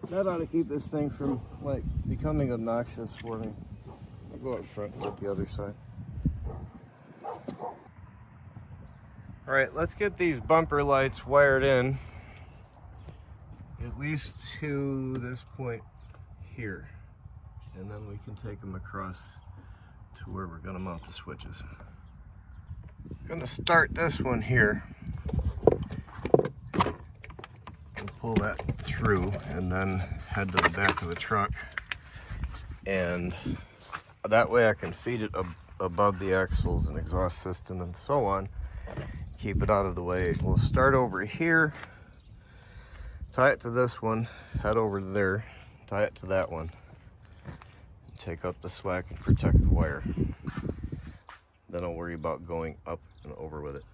That ought to keep this thing from like becoming obnoxious for me. I'll go up front and get the other side. All right, let's get these bumper lights wired in, at least to this point here, and then we can take them across to where we're gonna mount the switches. I'm gonna start this one here and pull that through, and then head to the back of the truck, and that way I can feed it above the axles and exhaust system and so on, keep it out of the way. We'll start over here, tie it to this one, head over to there, tie it to that one, and take up the slack and protect the wire. Then I'll worry about going up and over with it.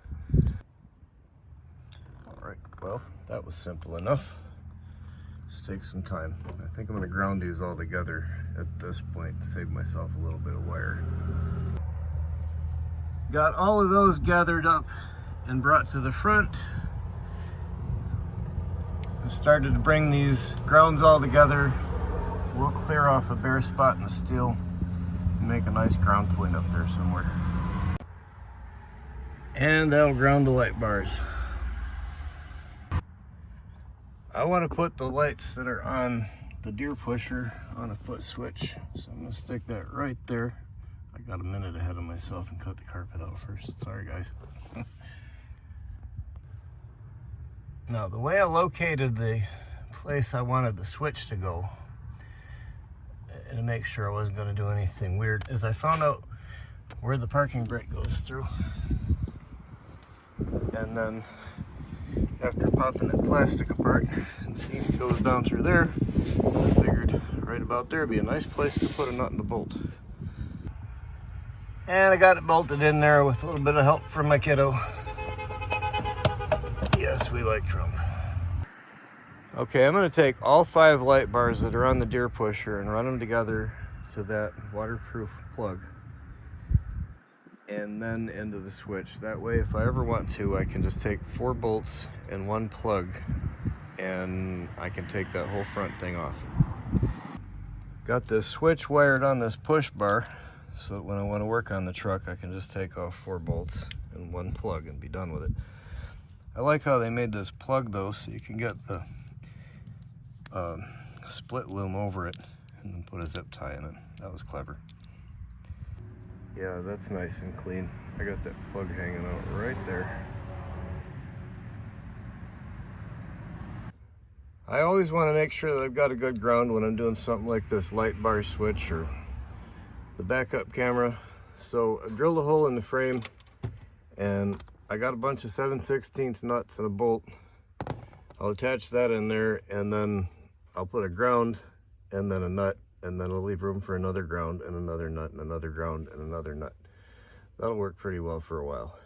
All right, well, that was simple enough. Just take some time. I think I'm gonna ground these all together at this point to save myself a little bit of wire. Got all of those gathered up and brought to the front. I started to bring these grounds all together. We'll clear off a bare spot in the steel and make a nice ground point up there somewhere. And that'll ground the light bars. I want to put the lights that are on the deer pusher on a foot switch, so I'm going to stick that right there. I got a minute ahead of myself and cut the carpet out first. Sorry, guys. Now, the way I located the place I wanted the switch to go, and to make sure I wasn't going to do anything weird, is I found out where the parking brake goes through. And then after popping that plastic apart and seeing it goes down through there, I figured right about there would be a nice place to put a nut and a bolt. And I got it bolted in there with a little bit of help from my kiddo. Yes, Yes, we like Trump. Okay, I'm going to take all 5 light bars that are on the deer pusher and run them together to that waterproof plug and then into the switch. That way, if I ever want to, I can just take 4 bolts and 1 plug and I can take that whole front thing off. Got this switch wired on this push bar so that when I want to work on the truck, I can just take off 4 bolts and 1 plug and be done with it. I like how they made this plug though, so you can get the split loom over it and then put a zip tie in it. That was clever. Yeah, that's nice and clean. I got that plug hanging out right there. I always want to make sure that I've got a good ground when I'm doing something like this light bar switch or the backup camera. So I drilled a hole in the frame and I got a bunch of 7/16 nuts and a bolt. I'll attach that in there and then I'll put a ground and then a nut, and then I'll leave room for another ground and another nut and another ground and another nut. That'll work pretty well for a while.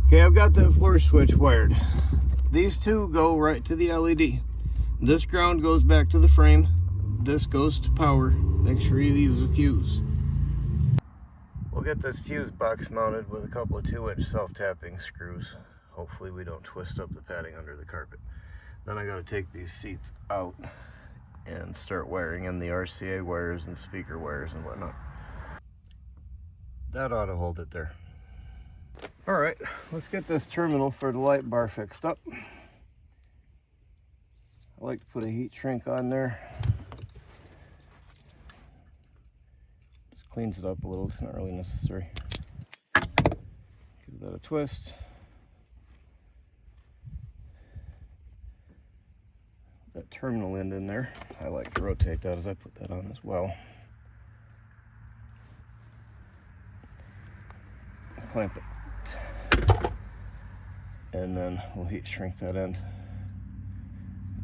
Okay, I've got that floor switch wired. These 2 go right to the LED. This ground goes back to the frame. This goes to power. Make sure you use a fuse. We'll get this fuse box mounted with a couple of 2-inch self-tapping screws. Hopefully we don't twist up the padding under the carpet. Then I got to take these seats out and start wiring in the RCA wires and speaker wires and whatnot. That ought to hold it there. All right, let's get this terminal for the light bar fixed up. I like to put a heat shrink on there. Just cleans it up a little, it's not really necessary. Give that a twist. That terminal end in there, I like to rotate that as I put that on as well. Clamp it, and then we'll heat shrink that end.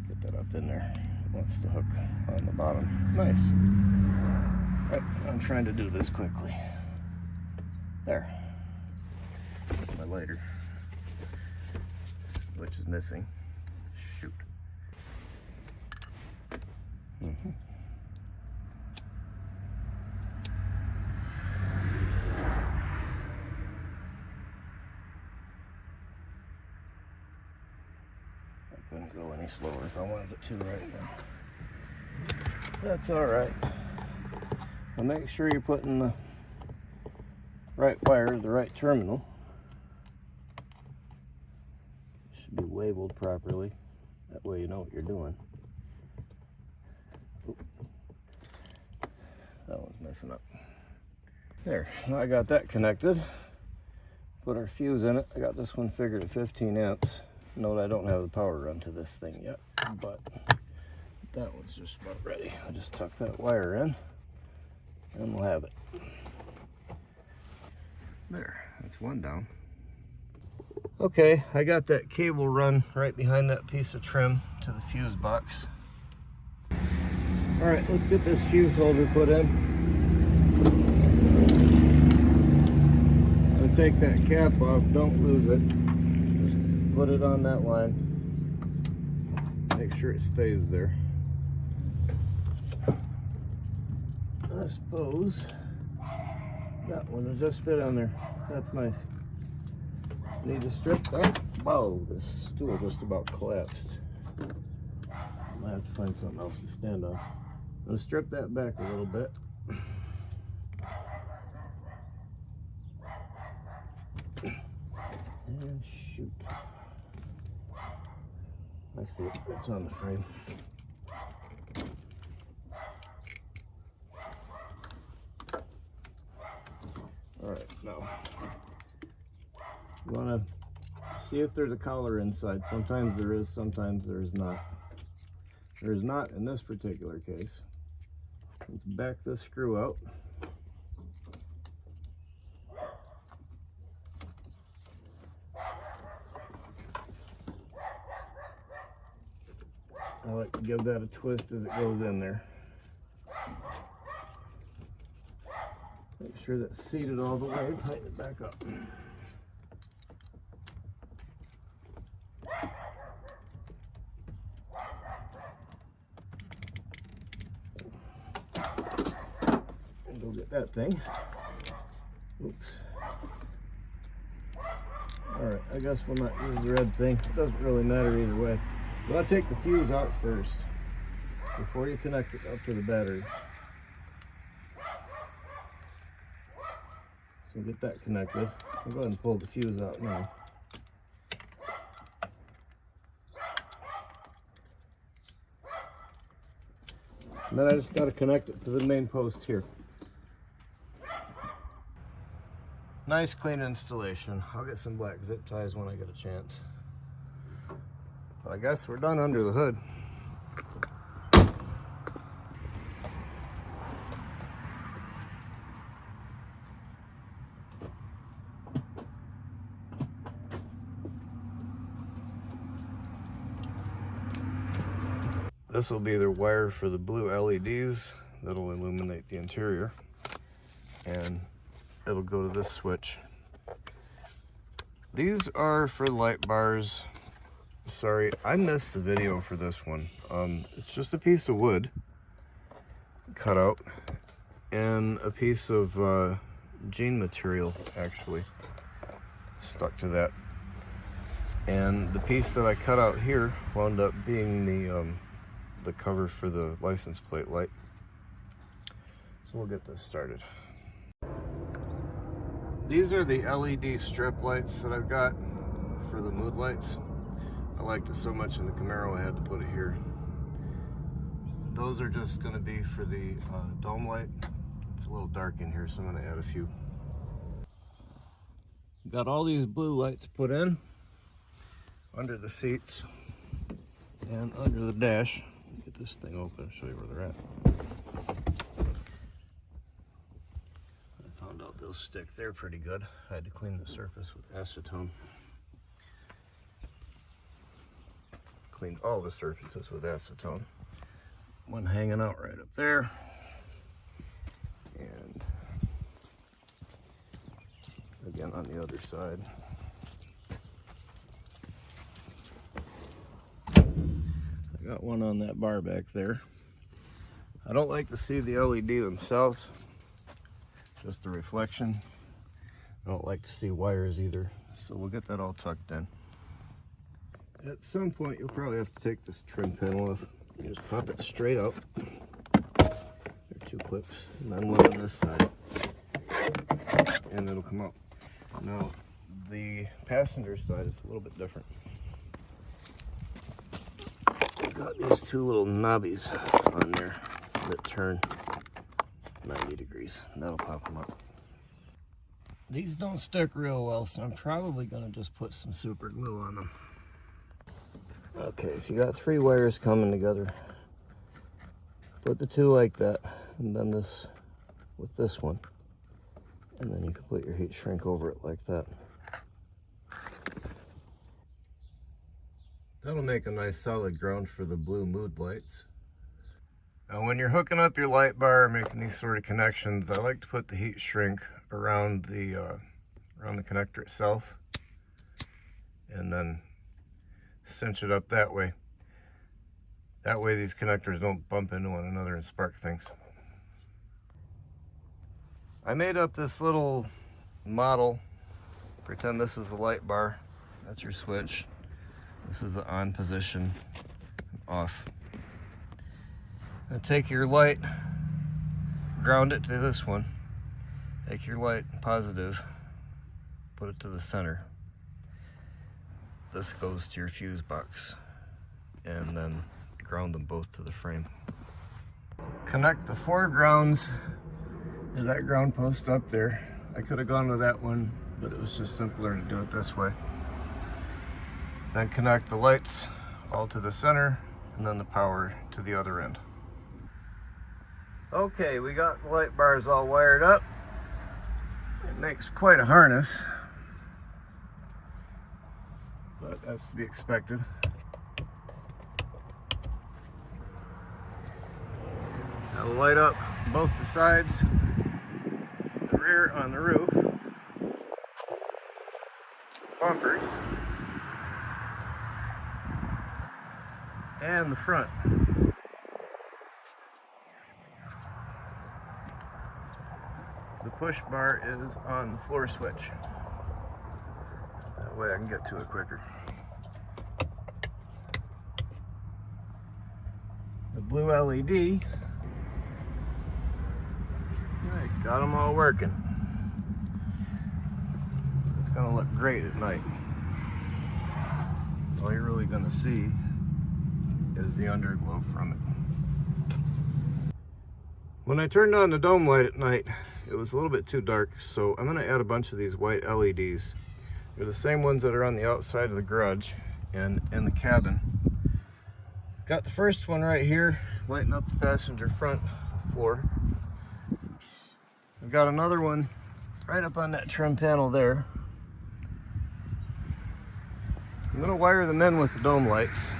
Get that up in there. It wants to hook on the bottom. Nice. Right, I'm trying to do this quickly. There. My lighter, which is missing. Shoot. I couldn't go any slower if I wanted it to right now. That's all right. Well, make sure you're putting the right wire, the right terminal. Should be labeled properly. That way you know what you're doing. Oop. That one's messing up. There, I got that connected. Put our fuse in it. I got this one figured at 15 amps. Note I don't have the power run to this thing yet, but that one's just about ready. I just tuck that wire in and we'll have it. There, that's one down. Okay, I got that cable run right behind that piece of trim to the fuse box. All right, let's get this fuse holder put in. I'll take that cap off, don't lose it. Just put it on that line. Make sure it stays there. I suppose that one will just fit on there. That's nice. Need to strip that. Wow, this stool just about collapsed. I might have to find something else to stand on. I'm going to strip that back a little bit. And shoot. I see it. It's on the frame. Alright, now you want to see if there's a collar inside. Sometimes there is, sometimes there is not. There is not in this particular case. Let's back this screw out. I like to give that a twist as it goes in there. Make sure that's seated all the way, tighten it back up. we'll get that thing. Oops. Alright, I guess we'll not use the red thing. It doesn't really matter either way. You want to take the fuse out first before you connect it up to the battery. So get that connected. I'll go ahead and pull the fuse out now. And then I just got to connect it to the main post here. Nice clean installation. I'll get some black zip ties when I get a chance. But I guess we're done under the hood. This will be the wire for the blue LEDs that'll illuminate the interior, and it'll go to this switch. These are for light bars. Sorry, I missed the video for this one. It's just a piece of wood cut out and a piece of jean material actually stuck to that. And the piece that I cut out here wound up being the cover for the license plate light. So we'll get this started. These are the LED strip lights that I've got for the mood lights. I liked it so much in the Camaro I had to put it here. Those are just going to be for the dome light. It's a little dark in here, so I'm going to add a few. Got all these blue lights put in under the seats and under the dash. Get this thing open and show you where they're at. I found out they'll stick there pretty good. I had to clean the surface with acetone. Cleaned all the surfaces with acetone. One hanging out right up there. And again on the other side. I got one on that bar back there. I don't like to see the LED themselves, just the reflection. I don't like to see wires either, so we'll get that all tucked in. At some point you'll probably have to take this trim panel off. You just pop it straight up. There are two clips, and then one on this side, and it'll come out. Now the passenger side is a little bit different. I've got these two little knobbies on there that turn 90 degrees. That'll pop them up. These don't stick real well, so I'm probably going to just put some super glue on them. Okay, if you got three wires coming together, put the two like that, and then this with this one, and then you can put your heat shrink over it like that. That'll make a nice solid ground for the blue mood lights. Now when you're hooking up your light bar, making these sort of connections, I like to put the heat shrink around the connector itself, and then cinch it up that way. That way these connectors don't bump into one another and spark things. I made up this little model. Pretend this is the light bar. That's your switch. This is the on position and off. Now take your light, ground it to this one. Take your light positive, put it to the center. This goes to your fuse box, and then ground them both to the frame. Connect the 4 grounds to that ground post up there. I could have gone with that one, but it was just simpler to do it this way. Then connect the lights all to the center, and then the power to the other end. Okay, we got the light bars all wired up. It makes quite a harness, but that's to be expected. That'll light up both the sides, the rear on the roof, bumpers, and the front. push bar is on the floor switch. That way I can get to it quicker. The blue LED, I got them all working. It's gonna look great at night. All you're really gonna see is the underglow from it. When I turned on the dome light at night, it was a little bit too dark, so I'm gonna add a bunch of these white LEDs. They're the same ones that are on the outside of the garage and in the cabin. Got the first one right here, lighting up the passenger front floor. I've got another one right up on that trim panel there. I'm gonna wire them in with the dome lights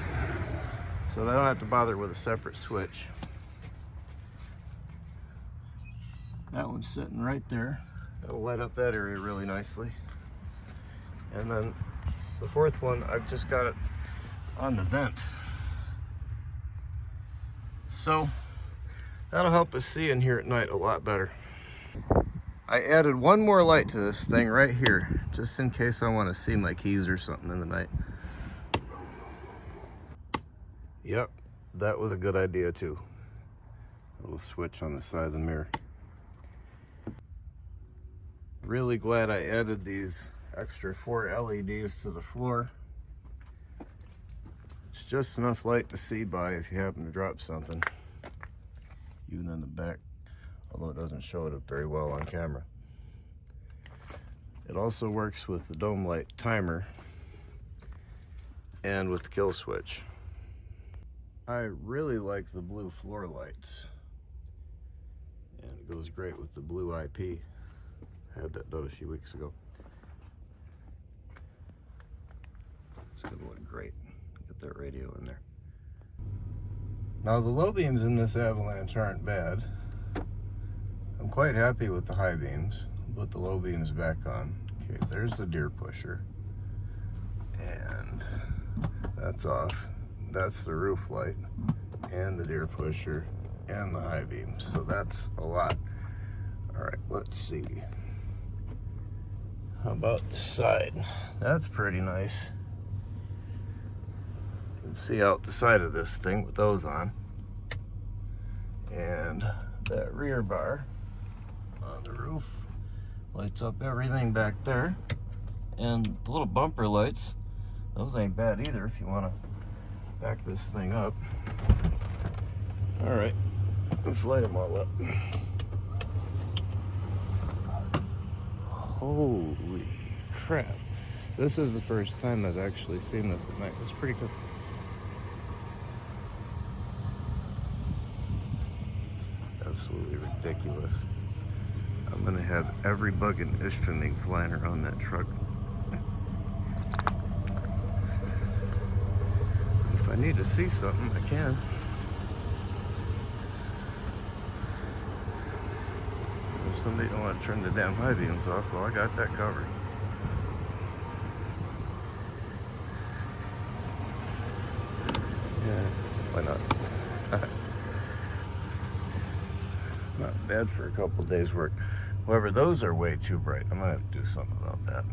so that I don't have to bother with a separate switch. That one's sitting right there. That'll light up that area really nicely. And then the fourth one, I've just got it on the vent. So that'll help us see in here at night a lot better. I added one more light to this thing right here, just in case I want to see my keys or something in the night. Yep, that was a good idea too. A little switch on the side of the mirror. Really glad I added these extra 4 LEDs to the floor. It's just enough light to see by if you happen to drop something, even in the back, although it doesn't show it very well on camera. It also works with the dome light timer and with the kill switch. I really like the blue floor lights, and it goes great with the blue IP. I had that done a few weeks ago. It's gonna look great. Get that radio in there. Now the low beams in this Avalanche aren't bad. I'm quite happy with the high beams. I'll put the low beams back on. Okay, there's the deer pusher. And that's off. That's the roof light and the deer pusher and the high beams. So that's a lot. All right, let's see. How about the side? That's pretty nice. You can see out the side of this thing with those on. And that rear bar on the roof lights up everything back there. And the little bumper lights, those ain't bad either if you want to back this thing up. All right, let's light them all up. Holy crap. This is the first time I've actually seen this at night. It's pretty cool. Absolutely ridiculous. I'm gonna have every bug in Ishpeming flying around that truck. If I need to see something, I can. If somebody don't want to turn the damn high beams off, well, I got that covered. Yeah, why not? Not bad for a couple days work. However, those are way too bright. I'm gonna have to do something about that.